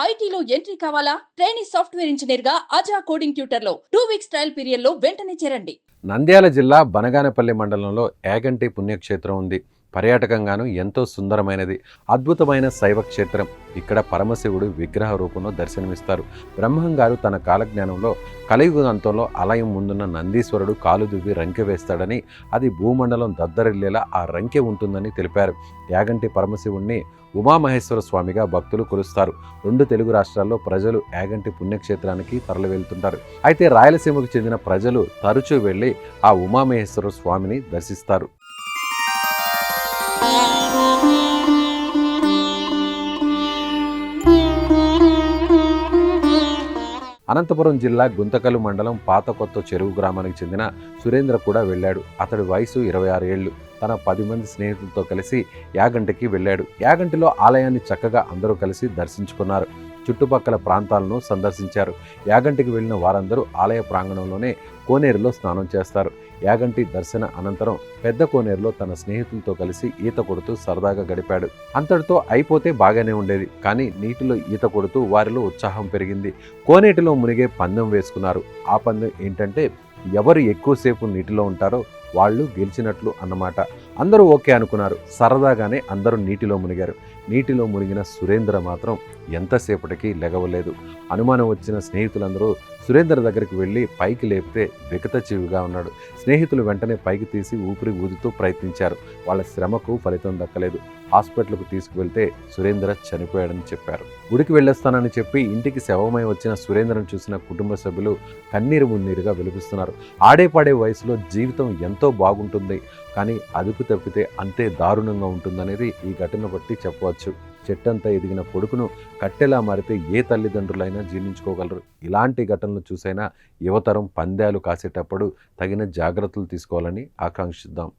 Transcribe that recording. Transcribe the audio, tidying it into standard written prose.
ఐటీలో ఎంట్రీ కావాలా? Trainee software engineer గా అజా కోడింగ్ ట్యూటర్ లో 2 వీక్స్ ట్రయల్ పీరియడ్ లో వెంటనే చేరండి. నంద్యాల జిల్లా బనగానపల్లి మండలంలో యాగంటి పుణ్యక్షేత్రం ఉంది. పర్యాటకంగాను ఎంతో సుందరమైనది. అద్భుతమైన శైవ క్షేత్రం. ఇక్కడ పరమశివుడు విగ్రహ రూపంలో దర్శనమిస్తారు. బ్రహ్మంగారు తన కాలజ్ఞానంలో కలియుగ అంతంలో ఆలయం ముందున్న నందీశ్వరుడు కాలు దువ్వి రంకె వేస్తాడని, అది భూమండలం దద్దరిల్లేలా ఆ రంకె ఉంటుందని తెలిపారు. యాగంటి పరమశివుణ్ణి ఉమామహేశ్వర స్వామిగా భక్తులు కొలుస్తారు. 2 తెలుగు రాష్ట్రాల్లో ప్రజలు యాగంటి పుణ్యక్షేత్రానికి తరలి వెళ్తుంటారు. అయితే రాయలసీమకు చెందిన ప్రజలు తరచూ వెళ్లి ఆ ఉమామహేశ్వర స్వామిని దర్శిస్తారు. అనంతపురం జిల్లా గుంతకల్ మండలం పాత కొత్త చెరువు గ్రామానికి చెందిన సురేంద్ర కూడా వెళ్ళాడు. అతడి వయసు 26 ఏళ్లు. తన 10 మంది స్నేహితులతో కలిసి యాగంటికి వెళ్ళాడు. యాగంటిలో ఆలయాన్ని చక్కగా అందరూ కలిసి దర్శించుకున్నారు. చుట్టుపక్కల ప్రాంతాలను సందర్శించారు. యాగంటికి వెళ్ళిన వారందరూ ఆలయ ప్రాంగణంలోనే కోనేరులో స్నానం చేస్తారు. యాగంటి దర్శన అనంతరం పెద్ద కోనేరులో తన స్నేహితులతో కలిసి ఈత కొడుతూ సరదాగా గడిపాడు. అంతటితో అయిపోతే బాగానే ఉండేది. కానీ నీటిలో ఈత కొడుతూ వారిలో ఉత్సాహం పెరిగింది. కోనేటిలో మునిగే పందెం వేసుకున్నారు. ఆ పందెం ఏంటంటే ఎవరు ఎక్కువసేపు నీటిలో ఉంటారో వాళ్ళు గెలిచినట్లు అన్నమాట. అందరూ ఓకే అనుకున్నారు. సరదాగానే అందరూ నీటిలో మునిగారు. నీటిలో మునిగిన సురేంద్ర మాత్రం ఎంతసేపటికి లెగవలేదు. అనుమానం వచ్చిన స్నేహితులందరూ సురేంద్ర దగ్గరికి వెళ్ళి పైకి లేపితే వికతజీవిగా ఉన్నాడు. స్నేహితులు వెంటనే పైకి తీసి ఊపిరి ఊదుతూ ప్రయత్నించారు. వాళ్ళ శ్రమకు ఫలితం దక్కలేదు. హాస్పిటల్కు తీసుకువెళ్తే సురేంద్ర చనిపోయాడని చెప్పారు. గుడికి వెళ్ళొస్తానని చెప్పి ఇంటికి శవమై వచ్చిన సురేంద్రను చూసిన కుటుంబ సభ్యులు కన్నీరు మున్నీరుగా విలపిస్తున్నారు. ఆడేపాడే వయసులో జీవితం ఎంతో బాగుంటుంది, కానీ అదుపు తప్పితే అంతే దారుణంగా ఉంటుందనేది ఈ ఘటన బట్టి చెప్పవచ్చు. చెట్టంతా ఎదిగిన కొడుకును కట్టెలా మారితే ఏ తల్లిదండ్రులైనా జీర్ణించుకోగలరు. ఇలాంటి ఘటనలు చూసైనా యువతరం పందాలు కాసేటప్పుడు తగిన జాగ్రత్తలు తీసుకోవాలని ఆకాంక్షిద్దాం.